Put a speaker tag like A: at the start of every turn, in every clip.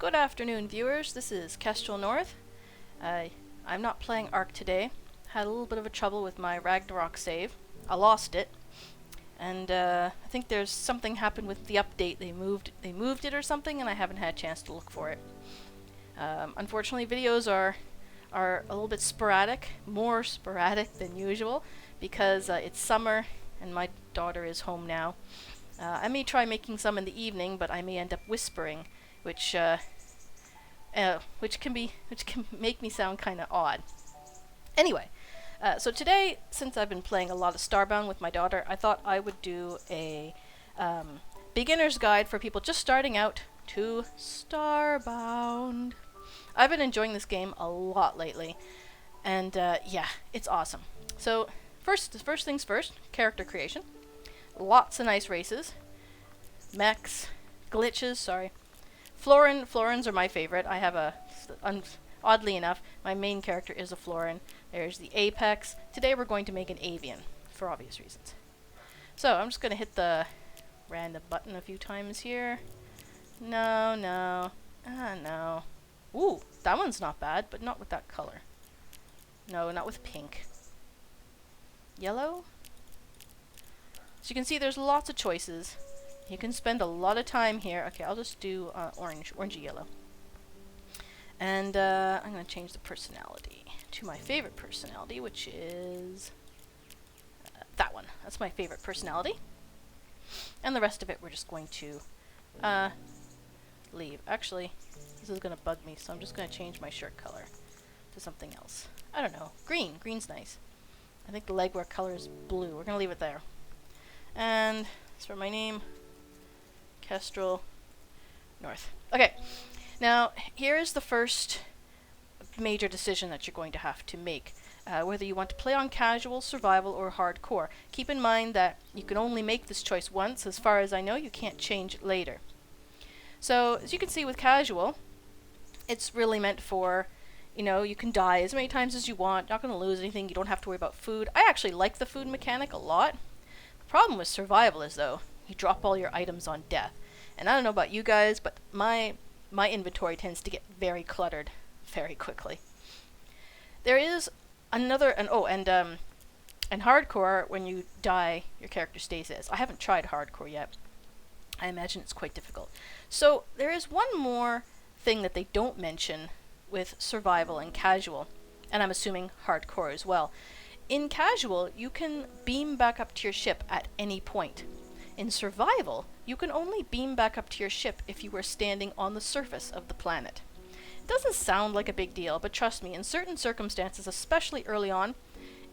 A: Good afternoon, viewers. This is KestrelNorth. I'm not playing Ark today. Had a little bit of a trouble with my Ragnarok save. I lost it, and I think there's something happened with the update. They moved it or something, and I haven't had a chance to look for it. Unfortunately, videos are a little bit sporadic, more sporadic than usual, because it's summer and my daughter is home now. I may try making some in the evening, but I may end up whispering, which can make me sound kind of odd. Anyway, so today, since I've been playing a lot of Starbound with my daughter, I thought I would do a beginner's guide for people just starting out to Starbound. I've been enjoying this game a lot lately, and yeah, it's awesome. So first things first, character creation. Lots of nice races, mechs, glitches. Sorry. Florins are my favorite. I have oddly enough, my main character is a Florin. There's the Apex. Today we're going to make an Avian, for obvious reasons. So I'm just going to hit the random button a few times here. No. Ooh, that one's not bad, but not with that color. No, not with pink. Yellow? So you can see there's lots of choices. You can spend a lot of time here. Okay, I'll just do orangey yellow. And I'm going to change the personality to my favorite personality, which is that one. That's my favorite personality. And the rest of it we're just going to leave. Actually, this is going to bug me, so I'm just going to change my shirt color to something else. I don't know. Green. Green's nice. I think the legwear color is blue. We're going to leave it there. And as for my name, KestrelNorth. Okay, now here is the first major decision that you're going to have to make. Whether you want to play on casual, survival, or hardcore. Keep in mind that you can only make this choice once. As far as I know, you can't change it later. So, as you can see with casual, it's really meant for, you know, you can die as many times as you want. Not going to lose anything. You don't have to worry about food. I actually like the food mechanic a lot. The problem with survival is, though, you drop all your items on death. And I don't know about you guys, but my inventory tends to get very cluttered very quickly. There is another, and hardcore, when you die, your character stays as. I haven't tried hardcore yet. I imagine it's quite difficult. So there is one more thing that they don't mention with survival and casual, and I'm assuming hardcore as well. In casual, you can beam back up to your ship at any point. In survival, you can only beam back up to your ship if you were standing on the surface of the planet. It doesn't sound like a big deal, but trust me, in certain circumstances, especially early on,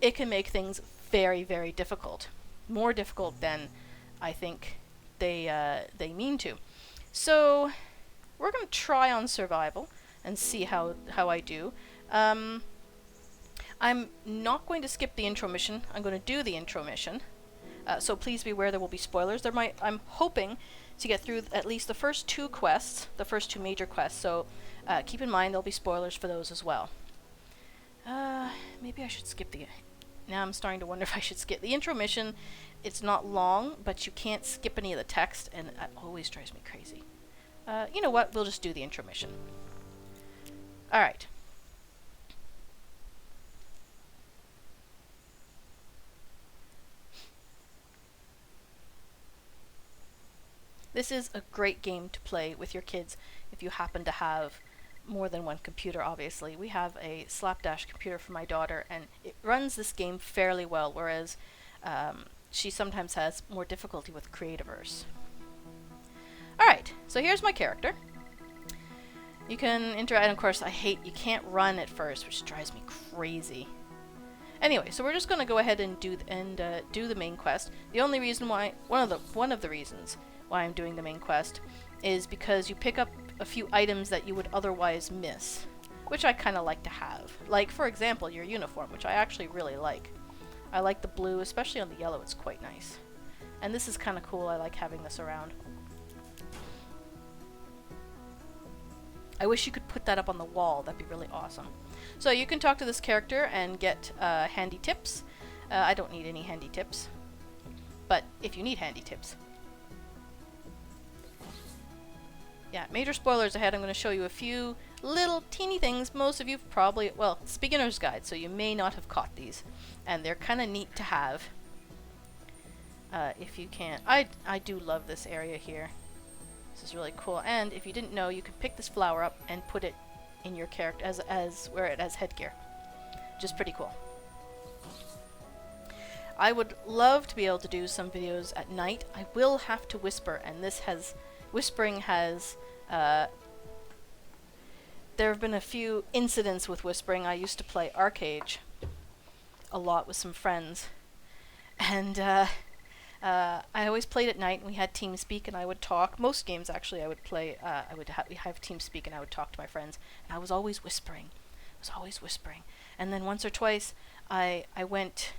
A: it can make things very, very difficult. More difficult than I think they mean to. So, we're going to try on survival and see how I do. I'm not going to skip the intro mission. I'm going to do the intro mission. So please beware, there will be spoilers. I'm hoping to get through at least the first two quests, the first two major quests, so keep in mind there'll be spoilers for those as well. Maybe I should skip now I'm starting to wonder if I should skip the intro mission. It's not long, but you can't skip any of the text, and that always drives me crazy. You know what, we'll just do the intro mission. Alright. This is a great game to play with your kids if you happen to have more than one computer, obviously. We have a slapdash computer for my daughter, and it runs this game fairly well, whereas she sometimes has more difficulty with Creativerse. Alright, so here's my character. You can interact, and of course you can't run at first, which drives me crazy. Anyway, so we're just going to go ahead and do the main quest. The only reason why, one of the reasons why I'm doing the main quest is because you pick up a few items that you would otherwise miss, which I kind of like to have. Like, for example, your uniform, which I actually really like. I like the blue, especially on the yellow, it's quite nice. And this is kind of cool, I like having this around. I wish you could put that up on the wall, that'd be really awesome. So you can talk to this character and get handy tips. I don't need any handy tips, but if you need handy tips, yeah, major spoilers ahead. I'm going to show you a few little teeny things. Most of you probably, well, it's beginner's guide, so you may not have caught these. And they're kind of neat to have. If you can. I do love this area here. This is really cool. And if you didn't know, you can pick this flower up and put it in your character as wear it as headgear. Just pretty cool. I would love to be able to do some videos at night. I will have to whisper, and whispering has there have been a few incidents with whispering. I used to play Arcade a lot with some friends, and I always played at night, and we had TeamSpeak, and I would talk. Most games, actually, I would play. We have TeamSpeak, and I would talk to my friends, and I was always whispering. And then once or twice, I went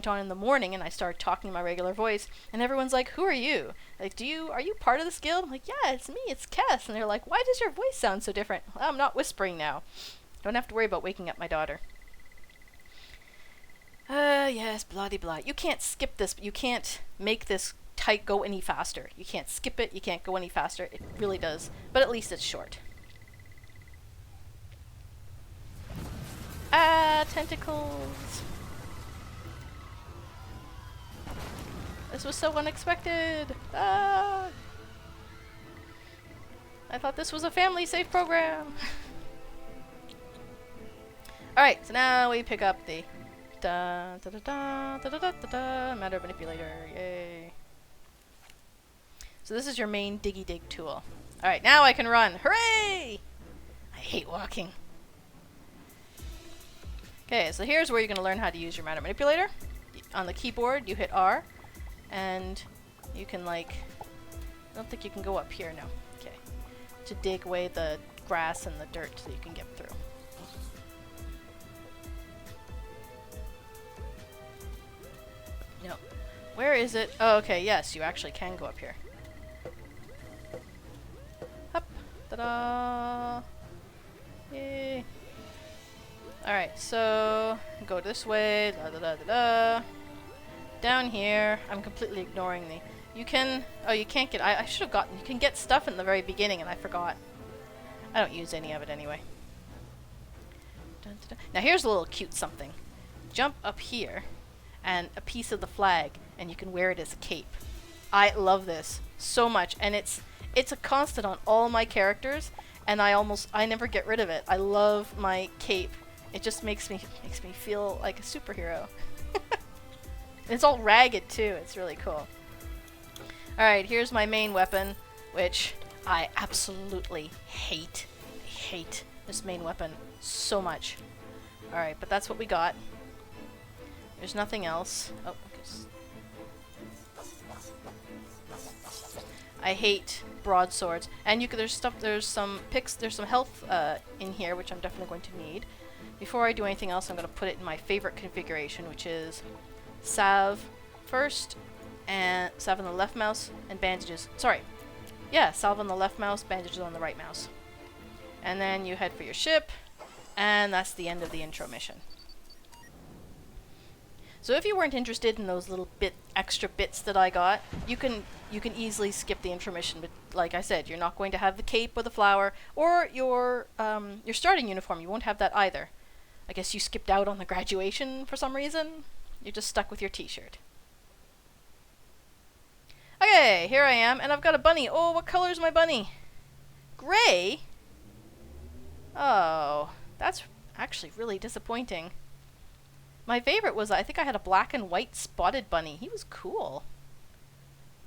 A: on in the morning, and I started talking in my regular voice, and everyone's like, "Who are you? Like, are you part of this guild?" I'm like, "Yeah, it's me. It's Kess." And they're like, "Why does your voice sound so different?" Well, I'm not whispering now. Don't have to worry about waking up my daughter. Yes, bloody blah. You can't skip this, but you can't make this tight go any faster. You can't skip it, you can't go any faster. It really does. But at least it's short. Ah, tentacles. This was so unexpected. Ah. I thought this was a family safe program. Alright, so now we pick up the matter manipulator. Yay. So this is your main diggy dig tool. Alright, now I can run. Hooray! I hate walking. Okay, so here's where you're going to learn how to use your matter manipulator. On the keyboard, you hit R, and you can, like, I don't think you can go up here, no. Okay. To dig away the grass and the dirt so you can get through. No. Where is it? Oh, okay, yes, you actually can go up here. Up. Ta-da! Yay. Alright, so go this way. Da-da-da-da-da. Down here, I'm completely ignoring the... You can... Oh, you can't get... I should have gotten... You can get stuff in the very beginning, and I forgot. I don't use any of it anyway. Dun, dun, dun. Now here's a little cute something. Jump up here, and a piece of the flag, and you can wear it as a cape. I love this so much, and it's a constant on all my characters, and I never get rid of it. I love my cape. It just makes me feel like a superhero. It's all ragged too. It's really cool. Alright, here's my main weapon, which I absolutely hate. I hate this main weapon so much. Alright, but that's what we got. There's nothing else. Oh, I hate broadswords. And there's some health in here, which I'm definitely going to need. Before I do anything else, I'm going to put it in my favorite configuration, which is salve first, and salve on the left mouse, and bandages. Sorry. Yeah, salve on the left mouse, bandages on the right mouse. And then you head for your ship, and that's the end of the intro mission. So if you weren't interested in those little extra bits that I got, you can easily skip the intermission. But like I said, you're not going to have the cape or the flower or your starting uniform. You won't have that either. I guess you skipped out on the graduation for some reason. You're just stuck with your t-shirt. Okay, here I am, and I've got a bunny. Oh, what color is my bunny? Gray? Oh, that's actually really disappointing. My favorite was, I think I had a black and white spotted bunny. He was cool.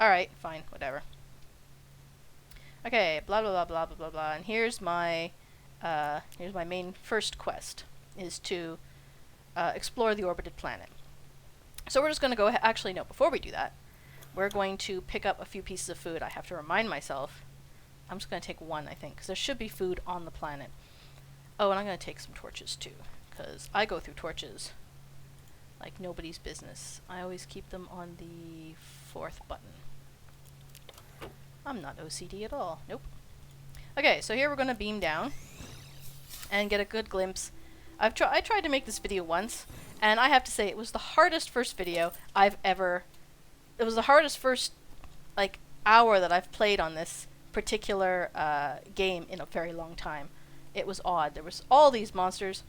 A: Alright, fine, whatever. Okay, blah blah blah blah blah blah blah. And here's my main first quest, is to explore the orbited planet. So we're just going to go actually no, before we do that, we're going to pick up a few pieces of food. I have to remind myself. I'm just going to take one, I think, because there should be food on the planet. Oh, and I'm going to take some torches too, because I go through torches like nobody's business. I always keep them on the 4th button. I'm not OCD at all. Nope. Okay, so here we're going to beam down and get a good glimpse. I tried to make this video once, and I have to say it was the hardest first video I've ever... It was the hardest first, like, hour that I've played on this particular game in a very long time. It was odd. There was all these monsters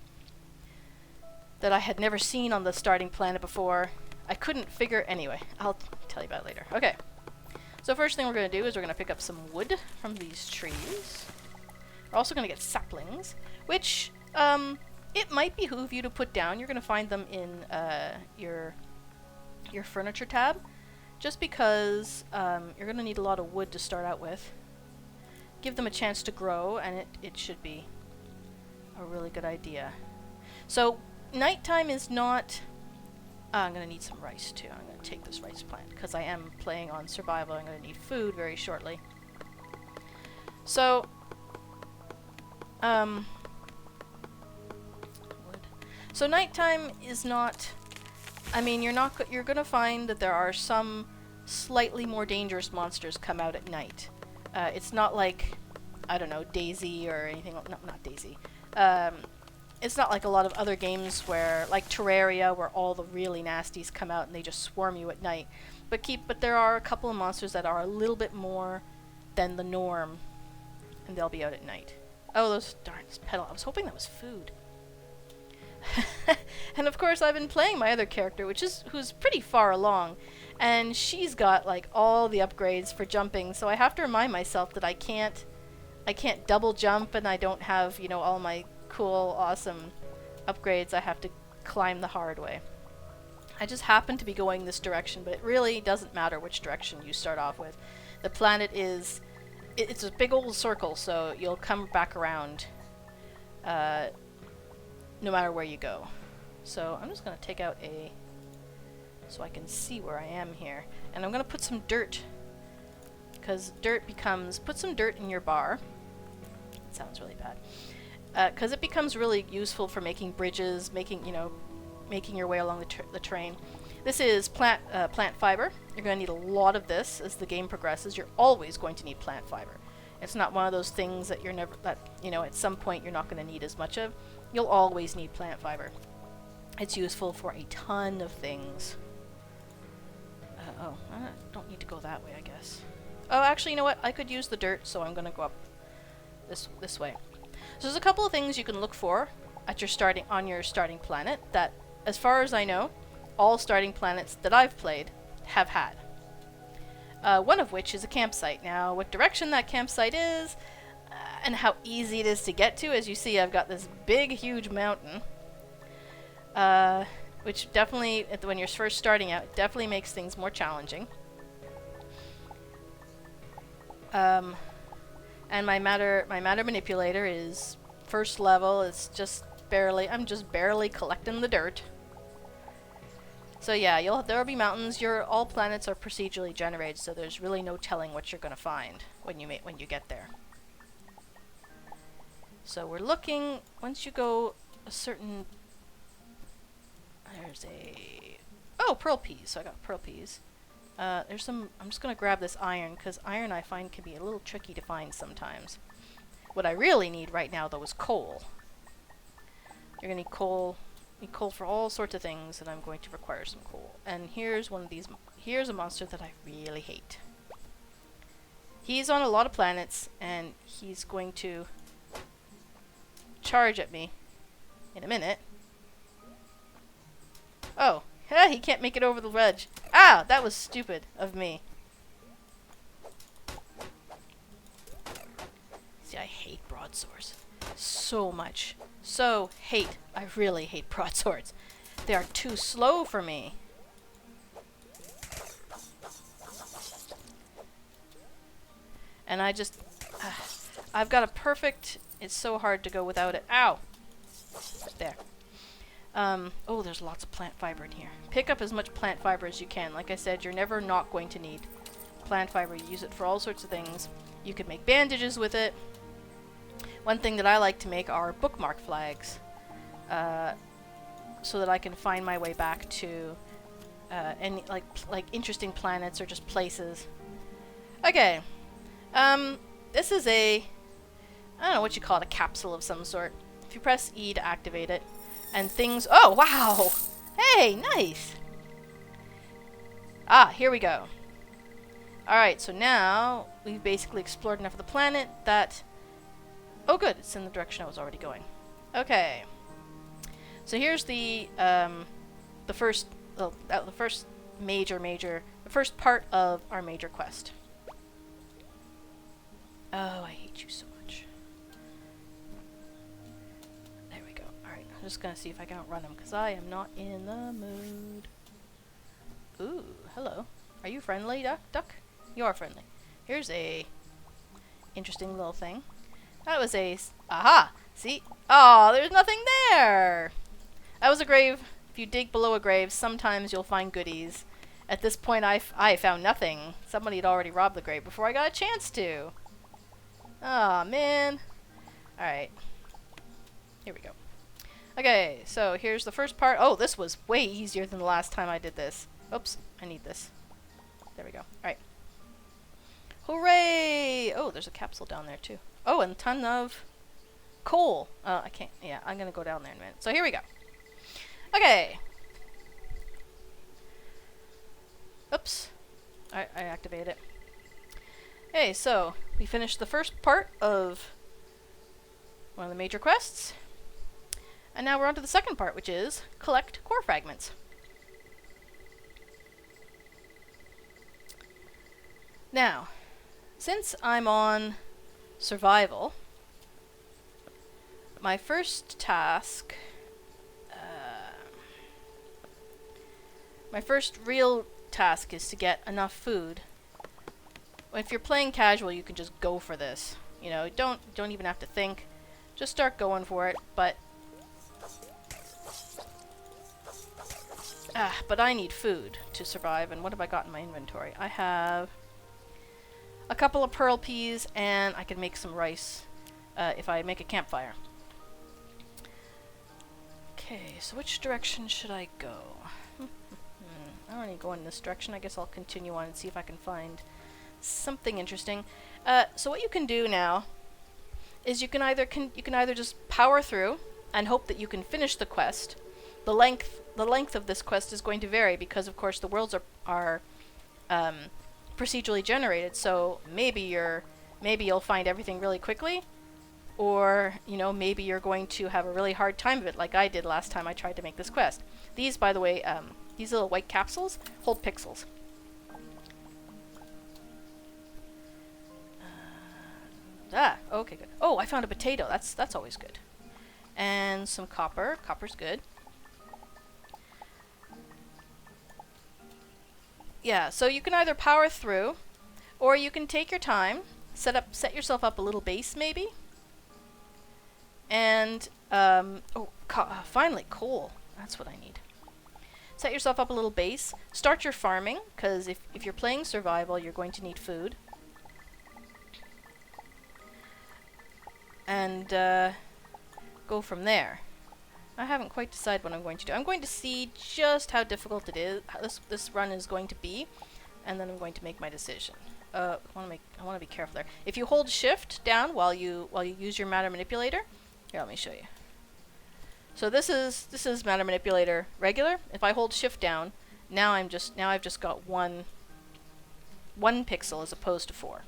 A: that I had never seen on the starting planet before. I couldn't figure... Anyway, I'll tell you about it later. Okay. So first thing we're going to do is we're going to pick up some wood from these trees. We're also going to get saplings, which it might behoove you to put down. You're going to find them in your furniture tab, just because you're going to need a lot of wood to start out with. Give them a chance to grow, and it should be a really good idea. So nighttime is not... I'm going to need some rice too. I'm going to take this rice plant because I am playing on survival. I'm going to need food very shortly. So, wood. So nighttime is not... I mean, you're going to find that there are some slightly more dangerous monsters come out at night. It's not like, I don't know, Daisy or anything. No, not Daisy. It's not like a lot of other games where, like Terraria, where all the really nasties come out and they just swarm you at night. But there are a couple of monsters that are a little bit more than the norm, and they'll be out at night. Oh, those darn petal! I was hoping that was food. And of course, I've been playing my other character, who's pretty far along, and she's got like all the upgrades for jumping. So I have to remind myself that I can't double jump, and I don't have, you know, all my cool, awesome upgrades. I have to climb the hard way. I just happen to be going this direction, but it really doesn't matter which direction you start off with. The planet is... it's a big old circle, so you'll come back around no matter where you go. So I'm just going to take out so I can see where I am here. And I'm going to put some dirt, because put some dirt in your bar. It sounds really bad. Because it becomes really useful for making bridges, making your way along the terrain. This is plant fiber. You're going to need a lot of this as the game progresses. You're always going to need plant fiber. It's not one of those things that at some point you're not going to need as much of. You'll always need plant fiber. It's useful for a ton of things. I don't need to go that way, I guess. Oh, actually, you know what? I could use the dirt, so I'm going to go up this way. So there's a couple of things you can look for at on your starting planet that, as far as I know, all starting planets that I've played have had. One of which is a campsite. Now, what direction that campsite is, and how easy it is to get to, as you see, I've got this big, huge mountain, which definitely, when you're first starting out, definitely makes things more challenging. And my matter manipulator is first level. It's just barely... I'm just barely collecting the dirt. So yeah, there'll be mountains. All planets are procedurally generated, so there's really no telling what you're going to find when you get there. So we're looking... Once you go a certain... There's a... Oh, pearl peas. So I got pearl peas. There's some... I'm just going to grab this iron, because iron I find can be a little tricky to find sometimes. What I really need right now, though, is coal. You're going to need coal. Need coal for all sorts of things, and I'm going to require some coal. And here's one of these... Here's a monster that I really hate. He's on a lot of planets, and he's going to charge at me in a minute. Oh. He can't make it over the ledge. Ah, that was stupid of me. See, I hate broadswords so much. I really hate broadswords. They are too slow for me. And I just... I've got a perfect... It's so hard to go without it. Ow! There. Oh, there's lots of plant fiber in here. Pick up as much plant fiber as you can. Like I said, you're never not going to need plant fiber. You use it for all sorts of things. You can make bandages with it. One thing that I like to make are bookmark flags, so that I can find my way back to any like interesting planets or just places. Okay, this is I don't know what you call it, a capsule of some sort. If you press E to activate it, and things... Oh, wow! Hey, nice! Ah, here we go. Alright, so now we've basically explored enough of the planet that... Oh good, it's in the direction I was already going. Okay. So here's the first part of our major quest. Oh, I hate you so much. There we go. Alright, I'm just gonna see if I can outrun him, because I am not in the mood. Ooh, hello. Are you friendly, duck? You are friendly. Here's a interesting little thing. That was a... Aha! See? Oh, there's nothing there! That was a grave. If you dig below a grave, sometimes you'll find goodies. At this point, I found nothing. Somebody had already robbed the grave before I got a chance to. Aw, man. Alright. Here we go. Okay, so here's the first part. Oh, this was way easier than the last time I did this. Oops, I need this. There we go. Alright. Hooray! Oh, there's a capsule down there, too. Oh, and a ton of coal. I can't... Yeah, I'm gonna go down there in a minute. So here we go. Okay. Oops. I activated it. Okay, so we finished the first part of one of the major quests. And now we're on to the second part, which is collect core fragments. Now, since I'm on survival, my first task, my first real task is to get enough food. If you're playing casual, you can just go for this. You know, don't even have to think. Just start going for it. But I need food to survive. And what have I got in my inventory? I have a couple of pearl peas, and I can make some rice if I make a campfire. Okay, so which direction should I go? I don't need to go in this direction. I guess I'll continue on and see if I can find something interesting. So what you can do now is you can either just power through and hope that you can finish the quest. The length of this quest is going to vary because, of course, the worlds are procedurally generated. So maybe you'll find everything really quickly, or maybe you're going to have a really hard time of it, like I did last time I tried to make this quest. These, by the way, these little white capsules hold pixels. Okay, good. Oh, I found a potato. That's always good. And some copper. Copper's good. Yeah, so you can either power through, or you can take your time, set yourself up a little base maybe. And finally coal. That's what I need. Set yourself up a little base. Start your farming, because if you're playing survival, you're going to need food. And go from there. I haven't quite decided what I'm going to do. I'm going to see just how difficult it is, how this run is going to be, and then I'm going to make my decision. I want to be careful there. If you hold Shift down while you use your matter manipulator, here, let me show you. So this is matter manipulator regular. If I hold Shift down, now I've just got one pixel as opposed to 4.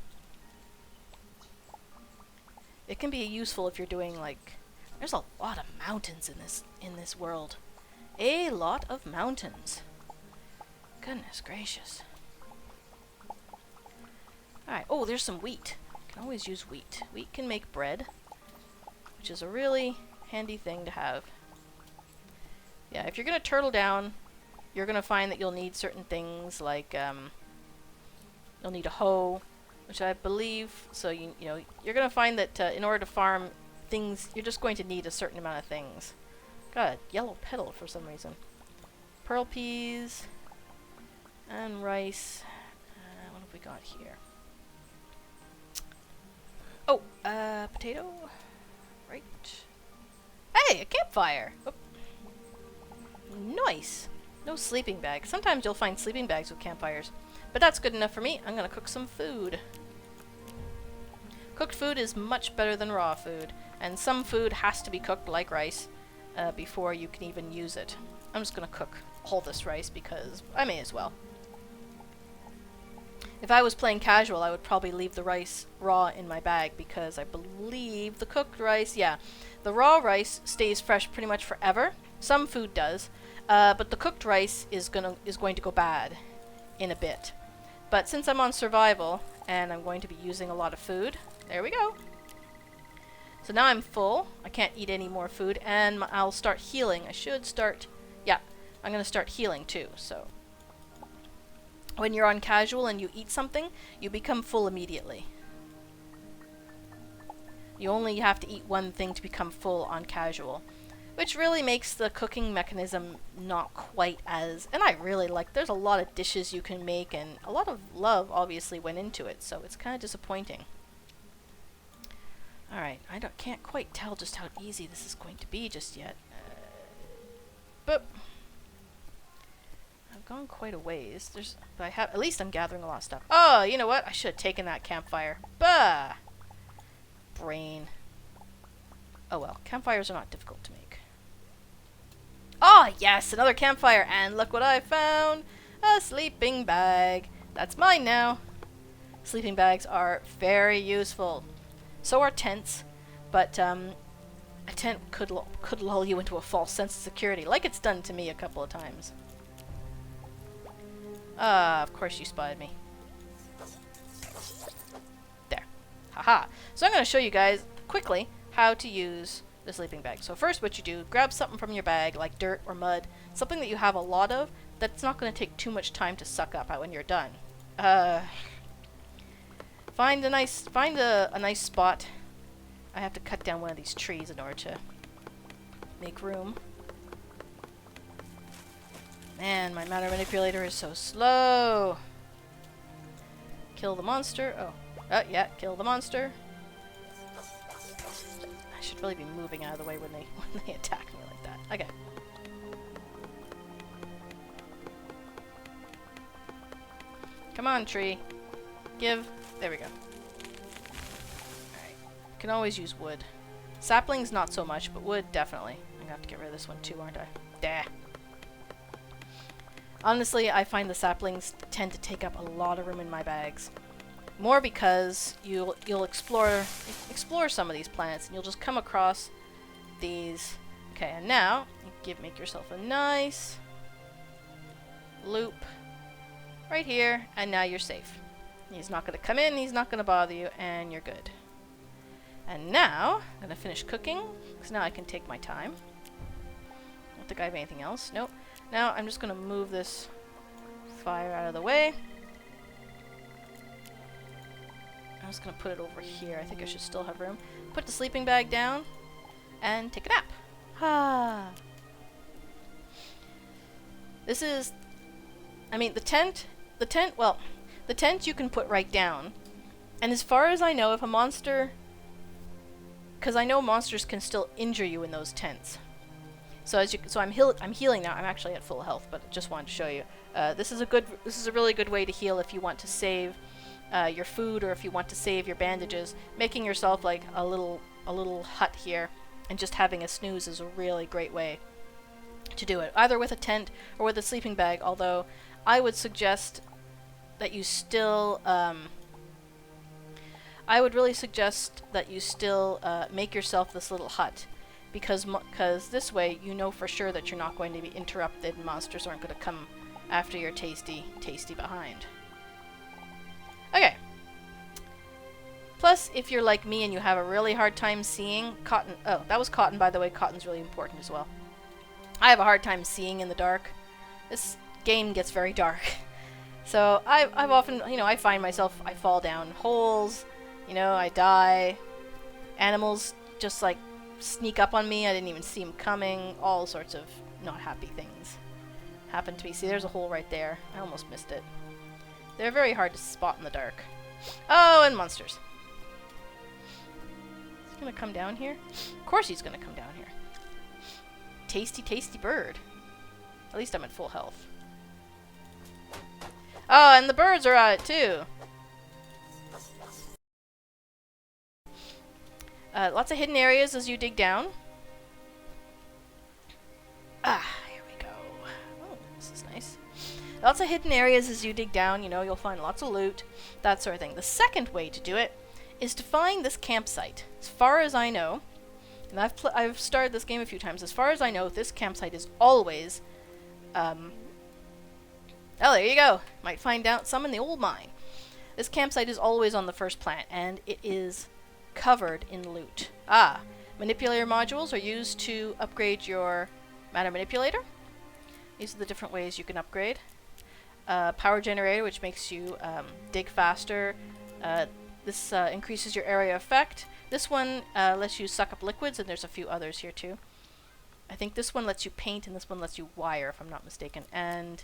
A: It can be useful if you're doing like... There's a lot of mountains in this world. A lot of mountains. Goodness gracious. Alright, oh, there's some wheat. You can always use wheat. Wheat can make bread, which is a really handy thing to have. Yeah, if you're going to turtle down, you're going to find that you'll need certain things like, you'll need a hoe, which I believe, so you're going to find that in order to farm things, you're just going to need a certain amount of things. Got a yellow petal for some reason. Pearl peas, and rice. What have we got here? Oh, potato. Right. Hey, a campfire! Oh. Nice! No sleeping bag. Sometimes you'll find sleeping bags with campfires. But that's good enough for me. I'm gonna cook some food. Cooked food is much better than raw food. And some food has to be cooked, like rice, before you can even use it. I'm just gonna cook all this rice because I may as well. If I was playing casual, I would probably leave the rice raw in my bag because I believe the cooked rice, yeah, the raw rice stays fresh pretty much forever. Some food does, but the cooked rice is going to go bad in a bit. But since I'm on survival and I'm going to be using a lot of food, there we go. So now I'm full. I can't eat any more food, and I'll start healing. I should start, yeah, I'm going to start healing too. So when you're on casual and you eat something, you become full immediately. You only have to eat one thing to become full on casual, which really makes the cooking mechanism not quite as, and I really like, there's a lot of dishes you can make, and a lot of love obviously went into it, so it's kind of disappointing. Alright, can't quite tell just how easy this is going to be just yet. But I've gone quite a ways. But at least I'm gathering a lot of stuff. Oh, you know what? I should have taken that campfire. Bah! Brain. Oh well, campfires are not difficult to make. Oh, yes, another campfire. And look what I found. A sleeping bag. That's mine now. Sleeping bags are very useful. So are tents, but a tent could lull you into a false sense of security, like it's done to me a couple of times. Of course you spotted me. There. Haha. So I'm going to show you guys quickly how to use the sleeping bag. So first what you do, grab something from your bag, like dirt or mud, something that you have a lot of, that's not going to take too much time to suck up when you're done. Find a nice spot. I have to cut down one of these trees in order to make room. Man, my matter manipulator is so slow. Kill the monster. Oh, yeah, kill the monster. I should really be moving out of the way when they attack me like that. Okay. Come on, tree. Give. There we go. Alright. You can always use wood. Saplings, not so much, but wood, definitely. I'm gonna have to get rid of this one too, aren't I? Dah. Honestly, I find the saplings tend to take up a lot of room in my bags. More because you'll explore some of these planets, and you'll just come across these. Okay, and now, make yourself a nice loop right here, and now you're safe. He's not going to come in, he's not going to bother you, and you're good. And now, I'm going to finish cooking, because now I can take my time. I don't think I have anything else. Nope. Now, I'm just going to move this fire out of the way. I'm just going to put it over here. I think I should still have room. Put the sleeping bag down, and take a nap. Ah. This is, I mean, the tent, well, the tent you can put right down, and as far as I know, if a monster, because I know monsters can still injure you in those tents. So I'm healing now. I'm actually at full health, but just wanted to show you. This is a really good way to heal if you want to save your food, or if you want to save your bandages. Making yourself like a little hut here, and just having a snooze is a really great way to do it. Either with a tent or with a sleeping bag. Although I would suggest that you still, I would really suggest that you still make yourself this little hut, because this way you know for sure that you're not going to be interrupted, and monsters aren't going to come after your tasty behind. Okay. Plus, if you're like me and you have a really hard time seeing cotton, oh, that was cotton, by the way. Cotton's really important as well. I have a hard time seeing in the dark. This game gets very dark. So I've often, I find myself, I fall down holes, I die. Animals just like sneak up on me. I didn't even see them coming. All sorts of not happy things happen to me. See, there's a hole right there. I almost missed it. They're very hard to spot in the dark. Oh, and monsters. Is he gonna come down here? Of course he's gonna come down here. Tasty, tasty bird. At least I'm at full health. Oh, and the birds are at it too. Lots of hidden areas as you dig down. Ah, here we go. Oh, this is nice. Lots of hidden areas as you dig down, you know, you'll find lots of loot, that sort of thing. The second way to do it is to find this campsite. As far as I know, and I've started this game a few times, as far as I know, this campsite is always, oh, there you go. Might find out some in the old mine. This campsite is always on the first planet, and it is covered in loot. Ah, manipulator modules are used to upgrade your matter manipulator. These are the different ways you can upgrade. Power generator, which makes you dig faster. This increases your area effect. This one lets you suck up liquids, and there's a few others here too. I think this one lets you paint, and this one lets you wire, if I'm not mistaken. And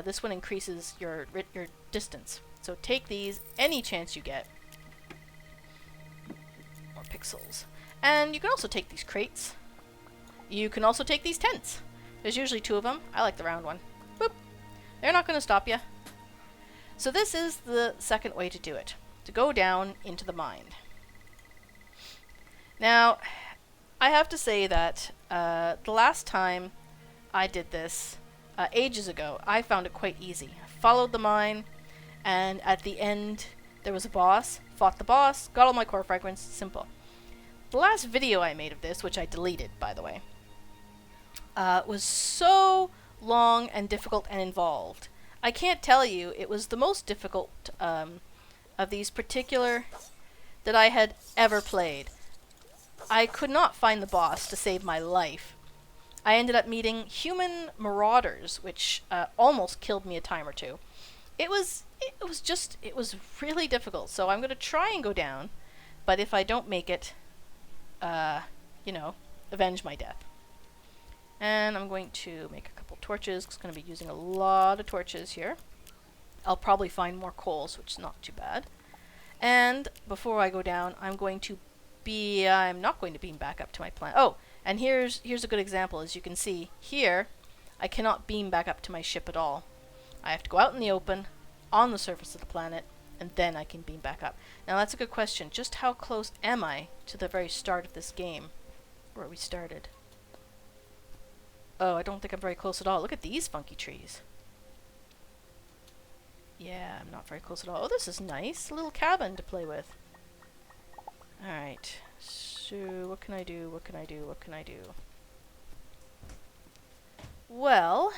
A: this one increases your distance. So take these any chance you get. More pixels. And you can also take these crates. You can also take these tents. There's usually 2 of them. I like the round one. Boop. They're not going to stop you. So this is the second way to do it. To go down into the mine. Now, I have to say that the last time I did this, ages ago, I found it quite easy. I followed the mine, and at the end, there was a boss. Fought the boss, got all my core fragments. Simple. The last video I made of this, which I deleted, by the way, was so long and difficult and involved. I can't tell you, it was the most difficult of these particular that I had ever played. I could not find the boss to save my life. I ended up meeting human marauders, which almost killed me a time or two. It was really difficult, so I'm going to try and go down, but if I don't make it, you know, avenge my death. And I'm going to make a couple torches, because I'm going to be using a lot of torches here. I'll probably find more coals, which is not too bad. And before I go down, I'm not going to beam back up to my planet. Oh, and here's a good example. As you can see here, I cannot beam back up to my ship at all. I have to go out in the open, on the surface of the planet, and then I can beam back up. Now that's a good question. Just how close am I to the very start of this game, where we started? Oh, I don't think I'm very close at all. Look at these funky trees. Yeah, I'm not very close at all. Oh, this is nice. A little cabin to play with. Alright. So, what can I do? What can I do? What can I do? Well,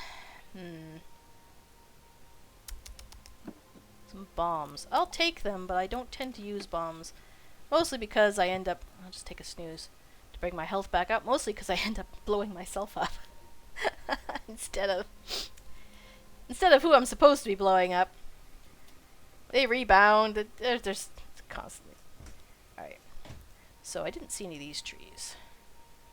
A: some bombs. I'll take them, but I don't tend to use bombs. Mostly because I end up... I'll just take a snooze to bring my health back up. Mostly because I end up blowing myself up. instead of who I'm supposed to be blowing up. They rebound. There's constantly. Alright. So I didn't see any of these trees.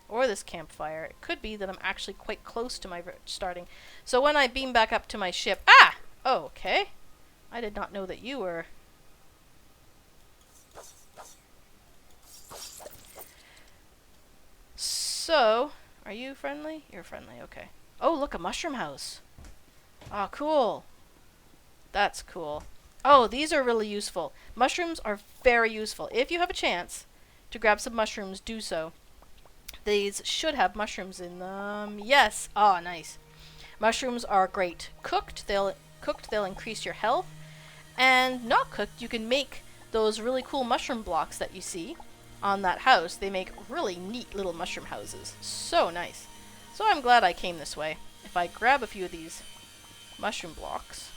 A: Or this campfire. It could be that I'm actually quite close to my starting. So when I beam back up to my ship... Ah! Oh, okay. I did not know that you were... So... Are you friendly? You're friendly, okay. Oh, look, a mushroom house. Oh, cool. That's cool. Oh, these are really useful. Mushrooms are very useful. If you have a chance to grab some mushrooms, do so. These should have mushrooms in them. Yes. Oh, nice. Mushrooms are great. Cooked, they'll increase your health. And not cooked, you can make those really cool mushroom blocks that you see on that house. They make really neat little mushroom houses. So nice. So I'm glad I came this way. If I grab a few of these mushroom blocks...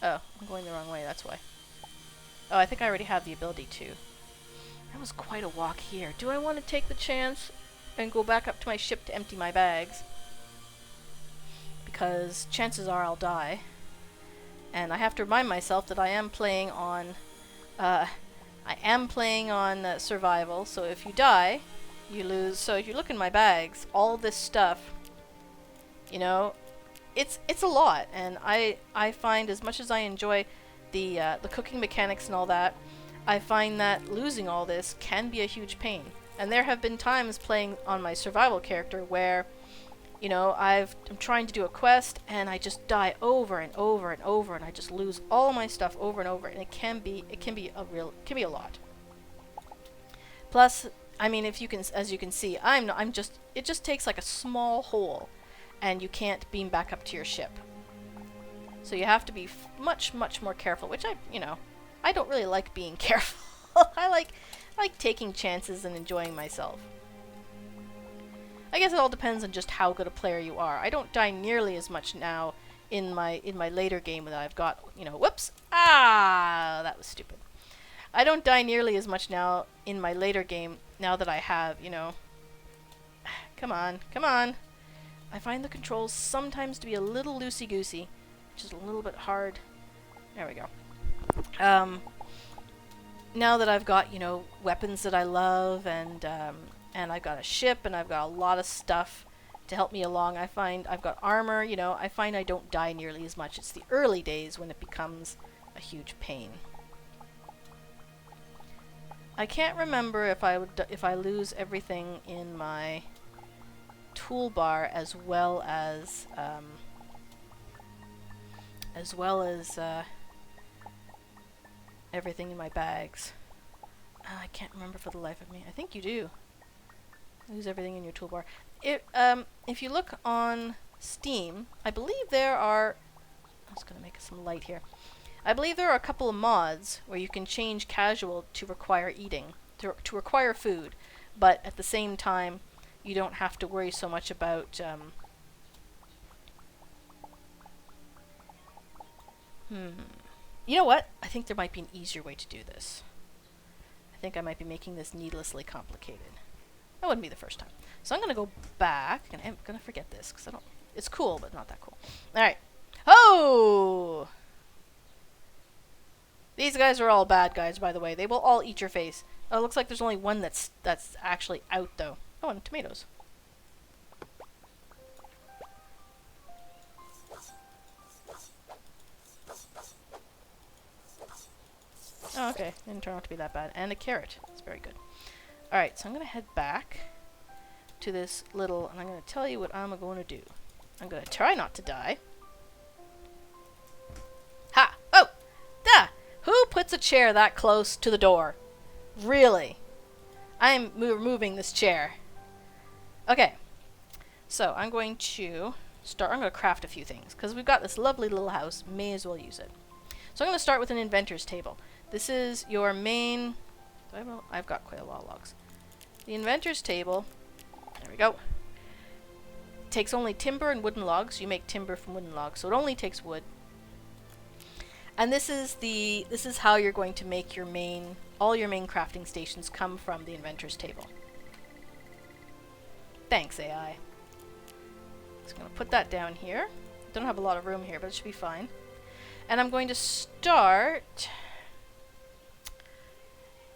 A: Oh, I'm going the wrong way, that's why. Oh, I think I already have the ability to. That was quite a walk here. Do I want to take the chance and go back up to my ship to empty my bags? Because chances are I'll die. And I have to remind myself that I am playing on... survival, so if you die, you lose. So if you look in my bags, all this stuff, you know, it's a lot, and I find, as much as I enjoy the cooking mechanics and all that, I find that losing all this can be a huge pain. And there have been times playing on my survival character where, you know, I'm trying to do a quest and I just die over and over and over, and I just lose all my stuff over and over, and it can be a lot. Plus, I mean, as you can see, it just takes like a small hole, and you can't beam back up to your ship. So you have to be much more careful, which I don't really like being careful. I like taking chances and enjoying myself. I guess it all depends on just how good a player you are. I don't die nearly as much now in my later game that I've got, whoops! Ah, that was stupid. I don't die nearly as much now in my later game now that I have, come on. I find the controls sometimes to be a little loosey-goosey, which is a little bit hard. There we go. Now that I've got, weapons that I love, and I've got a ship, and I've got a lot of stuff to help me along, I find I've got armor, I find I don't die nearly as much. It's the early days when it becomes a huge pain. I can't remember if I lose everything in my toolbar as well as everything in my bags. I can't remember for the life of me. I think you do lose everything in your toolbar. If you look on Steam, I believe there are... I was going to make some light here. I believe there are a couple of mods where you can change casual to require eating, to require food, but at the same time, you don't have to worry so much about... You know what? I think there might be an easier way to do this. I think I might be making this needlessly complicated. That wouldn't be the first time. So I'm going to go back, and I'm going to forget this, because I don't... It's cool, but not that cool. Alright. Oh! These guys are all bad guys, by the way. They will all eat your face. Oh, it looks like there's only one that's actually out, though. Oh, and tomatoes. Oh, okay. Didn't turn out to be that bad. And a carrot. That's very good. Alright, so I'm going to head back to this little... And I'm going to tell you what I'm going to do. I'm going to try not to die. Ha! Oh! Da! Who puts a chair that close to the door? Really? I'm removing this chair. Okay. So, I'm going to start... I'm going to craft a few things. Because we've got this lovely little house. May as well use it. So I'm going to start with an inventor's table. This is your main... I've got quite a lot of logs. The inventor's table... There we go. Takes only timber and wooden logs. You make timber from wooden logs, so it only takes wood. And this is how you're going to make your main... All your main crafting stations come from the inventor's table. Thanks, AI. So I'm going to put that down here. Don't have a lot of room here, but it should be fine. And I'm going to start...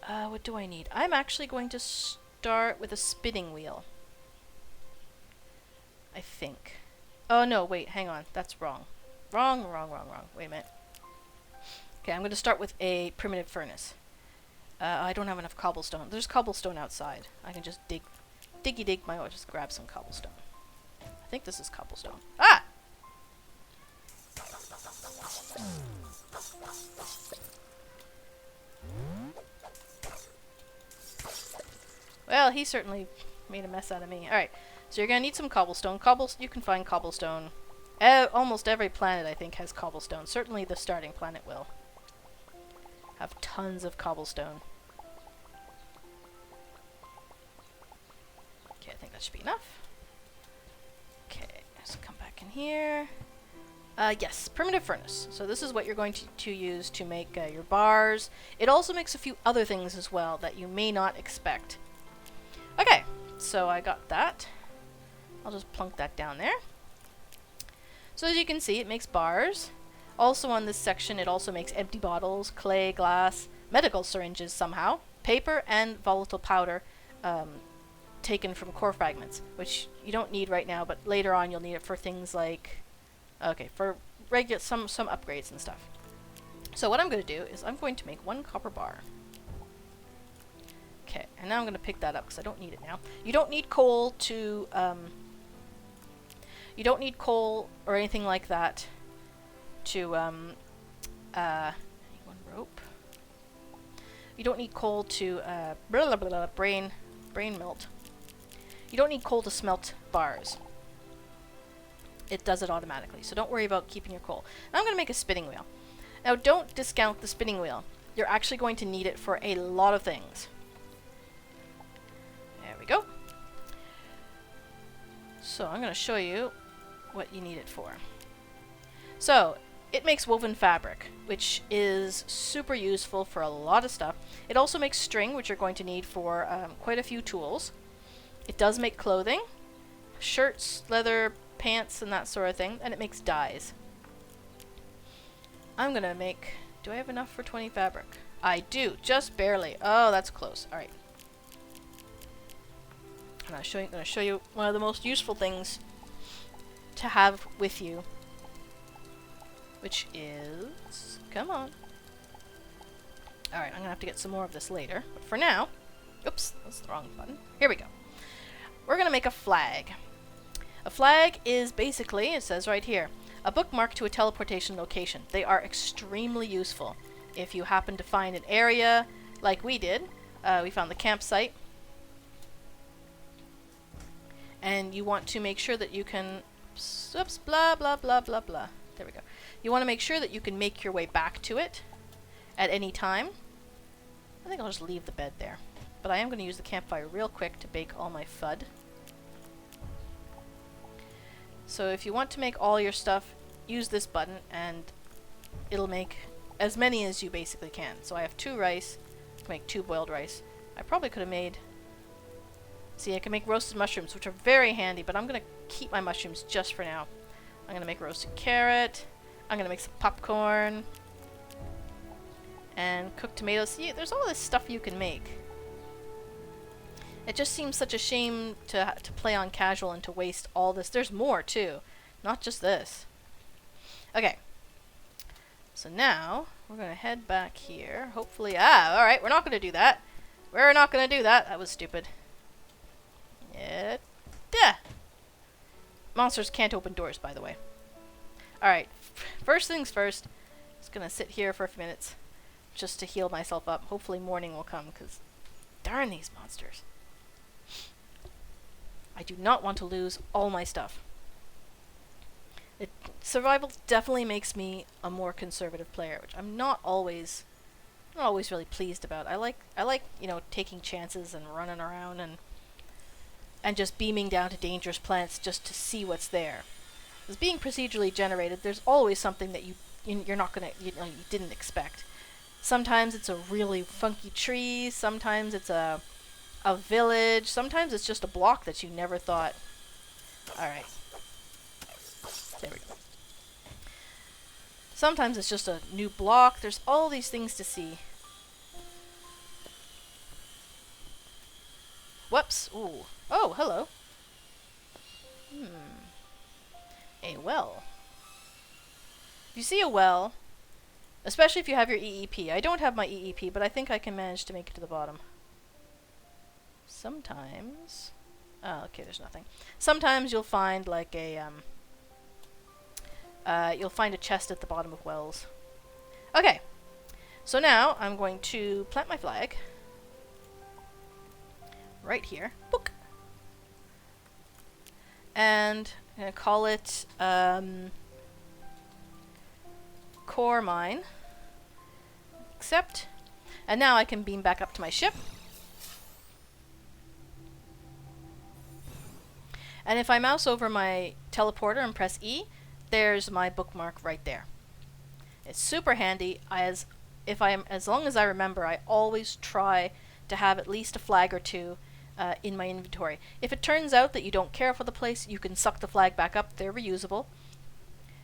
A: what do I need? I'm actually going to start with a spinning wheel. I think. Oh no, wait, hang on. That's wrong. Wrong. Wait a minute. Okay, I'm going to start with a primitive furnace. I don't have enough cobblestone. There's cobblestone outside. I can just dig my... Oh, just grab some cobblestone. I think this is cobblestone. Ah! Well, he certainly made a mess out of me. Alright, so you're going to need some cobblestone. You can find cobblestone. Almost every planet, I think, has cobblestone. Certainly the starting planet will have tons of cobblestone. Okay, I think that should be enough. Okay, let's come back in here. Yes, primitive furnace. So this is what you're going to use to make your bars. It also makes a few other things as well that you may not expect. Okay, so I got that. I'll just plunk that down there. So as you can see, it makes bars. Also on this section, it also makes empty bottles, clay, glass, medical syringes somehow, paper, and volatile powder taken from core fragments, which you don't need right now, but later on you'll need it for things like... Okay, for some upgrades and stuff. So what I'm going to do is I'm going to make 1 copper bar. Okay, and now I'm going to pick that up because I don't need it now. You don't need coal to... you don't need coal or anything like that to... I need 1 rope. You don't need coal to... brain melt. You don't need coal to smelt bars. it does it automatically. So don't worry about keeping your coal. Now I'm going to make a spinning wheel. Now don't discount the spinning wheel. You're actually going to need it for a lot of things. There we go. So I'm going to show you what you need it for. So it makes woven fabric, which is super useful for a lot of stuff. It also makes string, which you're going to need for quite a few tools. It does make clothing, shirts, leather, pants, and that sort of thing, and it makes dyes. I'm gonna make... Do I have enough for 20 fabric? I do, just barely. Oh, that's close. Alright. I'm gonna show you one of the most useful things to have with you, which is... Come on. Alright, I'm gonna have to get some more of this later. But for now... Oops, that's the wrong button. Here we go. We're gonna make a flag. A flag is basically, it says right here, a bookmark to a teleportation location. They are extremely useful. If you happen to find an area, like we did, we found the campsite, and you want to make sure that you can... Oops, blah, blah, blah, blah, blah. There we go. You want to make sure that you can make your way back to it at any time. I think I'll just leave the bed there. But I am going to use the campfire real quick to bake all my FUD. So if you want to make all your stuff, use this button and it'll make as many as you basically can. So I have 2 rice, I can make 2 boiled rice. I probably could have made... See, I can make roasted mushrooms, which are very handy, but I'm going to keep my mushrooms just for now. I'm going to make roasted carrot, I'm going to make some popcorn, and cooked tomatoes. See, there's all this stuff you can make. It just seems such a shame to play on casual and to waste all this. There's more, too. Not just this. Okay. So now, we're going to head back here. Hopefully... alright, we're not going to do that. We're not going to do that. That was stupid. Yeah. Monsters can't open doors, by the way. Alright. First things first. Just going to sit here for a few minutes. Just to heal myself up. Hopefully morning will come, because... Darn these monsters. I do not want to lose all my stuff. Survival definitely makes me a more conservative player, which I'm not always really pleased about. I like, you know, taking chances and running around and just beaming down to dangerous planets just to see what's there. Because being procedurally generated, there's always something that you're not gonna, you didn't expect. Sometimes it's a really funky tree, sometimes it's a village, sometimes it's just a block that you never thought. Alright. There we go. Sometimes it's just a new block. There's all these things to see. Whoops. Ooh. Oh, hello. A well. If you see a well, especially if you have your EEP. I don't have my EEP, but I think I can manage to make it to the bottom. Sometimes... Oh, okay, there's nothing. Sometimes you'll find like a, you'll find a chest at the bottom of wells. Okay. So now, I'm going to plant my flag. Right here. Book! And I'm going to call it, Core Mine. Accept. And now I can beam back up to my ship. And if I mouse over my teleporter and press E, there's my bookmark right there. It's super handy. As long as I remember, I always try to have at least a flag or 2 in my inventory. If it turns out that you don't care for the place, you can suck the flag back up. They're reusable.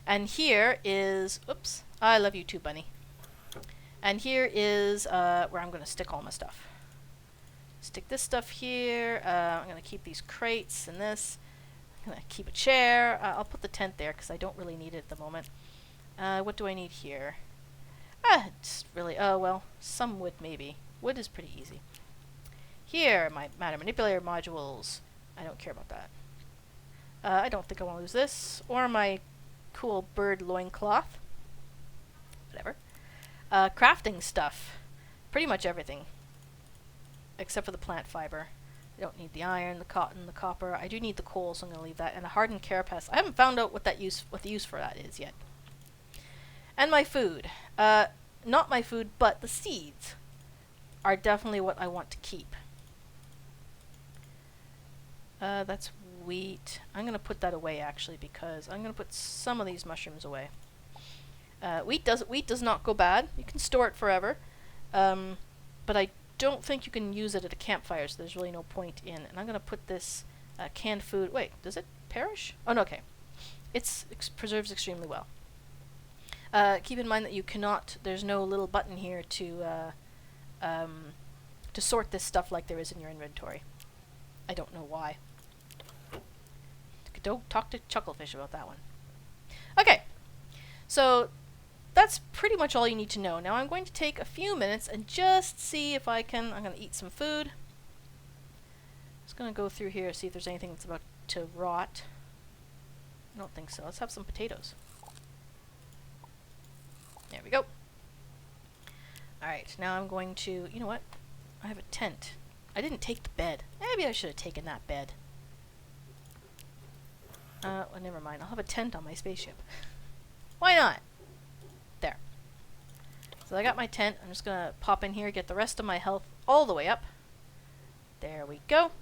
A: And here is... Oops. I love you too, bunny. And here is where I'm going to stick all my stuff. Stick this stuff here. I'm going to keep these crates and this. I'm going to keep a chair. I'll put the tent there because I don't really need it at the moment. What do I need here? It's really... Oh, well, some wood maybe. Wood is pretty easy. Here, my matter manipulator modules. I don't care about that. I don't think I want to lose this. Or my cool bird loincloth. Whatever. Crafting stuff. Pretty much everything. Except for the plant fiber. I don't need the iron, the cotton, the copper. I do need the coal, so I'm going to leave that. And a hardened carapace. I haven't found out what the use for that is yet. And my food. Not my food, but the seeds are definitely what I want to keep. That's wheat. I'm going to put that away, actually, because I'm going to put some of these mushrooms away. Wheat does not go bad. You can store it forever. But I don't think you can use it at a campfire, so there's really no point in. And I'm going to put this canned food... Wait, does it perish? Oh, no, okay. It preserves extremely well. Keep in mind that you cannot... There's no little button here to sort this stuff like there is in your inventory. I don't know why. Don't talk to Chucklefish about that one. Okay, so that's pretty much all you need to know. Now I'm going to take a few minutes and just see if I can... I'm going to eat some food. Just going to go through here, see if there's anything that's about to rot. I don't think so. Let's have some potatoes. There we go. Alright, now I'm going to... You know what? I have a tent. I didn't take the bed. Maybe I should have taken that bed. Well, never mind. I'll have a tent on my spaceship. Why not? There. So I got my tent. I'm just gonna pop in here, get the rest of my health all the way up. There we go.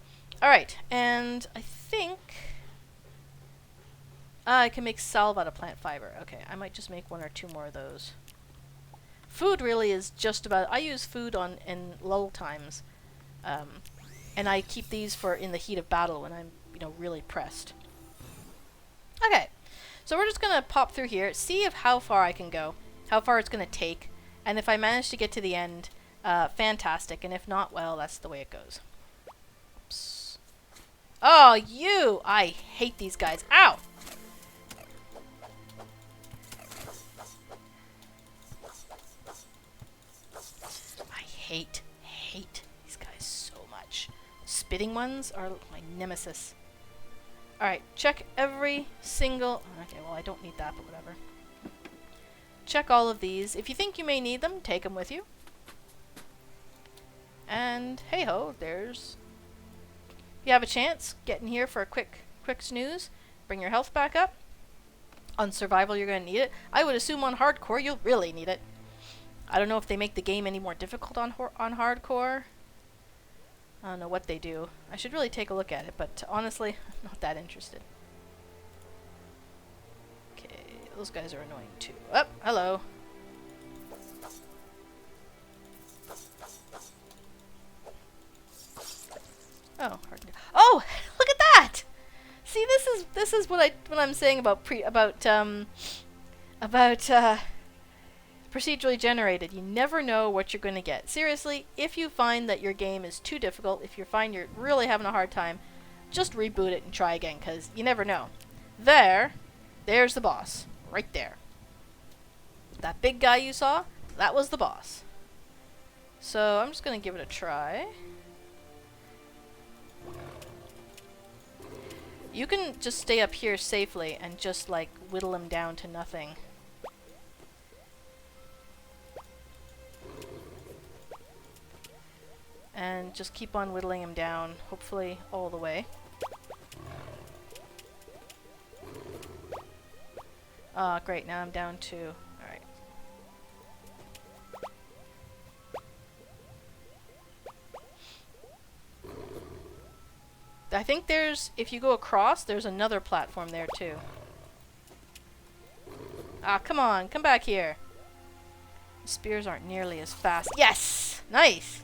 A: Alright, and I think... I can make salve out of plant fiber. Okay, I might just make one or two more of those. Food really is just about... I use food in lull times. And I keep these for in the heat of battle when I'm, really pressed. Okay, so we're just going to pop through here, see how far I can go, how far it's going to take, and if I manage to get to the end, fantastic, and if not, well, that's the way it goes. Oops. Oh, you! I hate these guys. Ow! I hate these guys so much. Spitting ones are my nemesis. Alright, check every single... Okay, well, I don't need that, but whatever. Check all of these. If you think you may need them, take them with you. And, hey-ho, there's... If you have a chance, get in here for a quick snooze. Bring your health back up. On survival, you're going to need it. I would assume on hardcore, you'll really need it. I don't know if they make the game any more difficult on hardcore. I don't know what they do. I should really take a look at it, but honestly, I'm not that interested. Okay, those guys are annoying too. Oh, hello. Oh, hard to do. Oh, look at that! See, this is what I'm saying about procedurally generated. You never know what you're going to get. Seriously, if you find that your game is too difficult, if you find you're really having a hard time, just reboot it and try again, because you never know. There's the boss. Right there. That big guy you saw, that was the boss. So I'm just going to give it a try. You can just stay up here safely and just, like, whittle him down to nothing. And just keep on whittling him down, hopefully all the way. Ah, great, now I'm down to... Alright. I think there's... If you go across, there's another platform there too. Ah, come on, come back here. The spears aren't nearly as fast. Yes! Nice!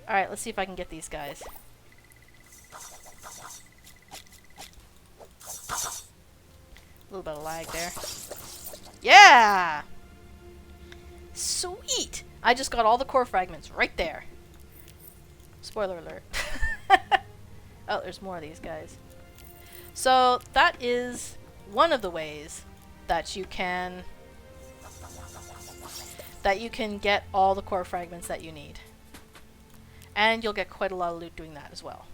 A: Alright, let's see if I can get these guys. A little bit of lag there. Yeah! Sweet! I just got all the core fragments right there. Spoiler alert. Oh, there's more of these guys. So, that is one of the ways that you can get all the core fragments that you need. And you'll get quite a lot of loot doing that as well.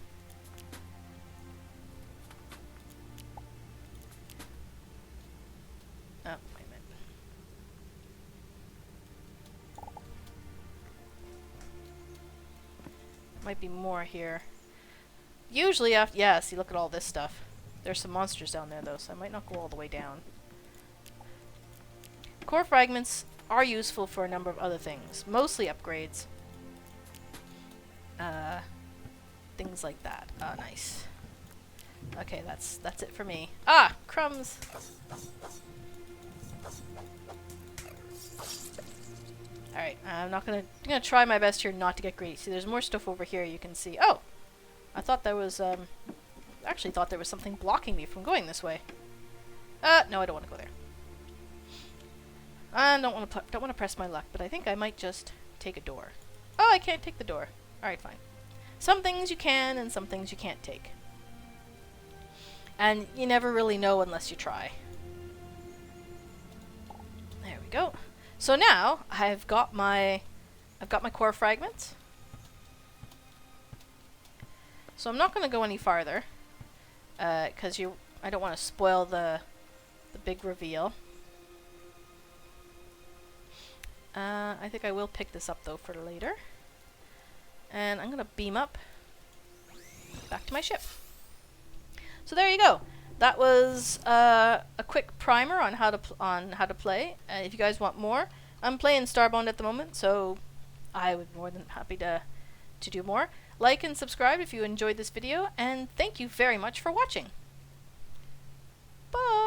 A: Oh, wait a minute. Might be more here. Usually after... Yeah, see, look at all this stuff. There's some monsters down there, though, so I might not go all the way down. Core fragments are useful for a number of other things. Mostly upgrades. Things like that. Oh, nice. Okay, that's it for me. Ah! Crumbs! Alright, I'm gonna try my best here not to get greedy. See, there's more stuff over here you can see. Oh! I thought there was, actually thought there was something blocking me from going this way. No, I don't want to go there. I don't want to press my luck, but I think I might just take a door. Oh, I can't take the door. Alright, fine. Some things you can, and some things you can't take. And you never really know unless you try. There we go. So now, I've got my core fragments. So I'm not going to go any farther, because I don't want to spoil the big reveal. I think I will pick this up though for later. And I'm going to beam up back to my ship. So there you go. That was a quick primer on how to play. If you guys want more, I'm playing Starbound at the moment, so I would be more than happy to do more. Like and subscribe if you enjoyed this video, and thank you very much for watching. Bye!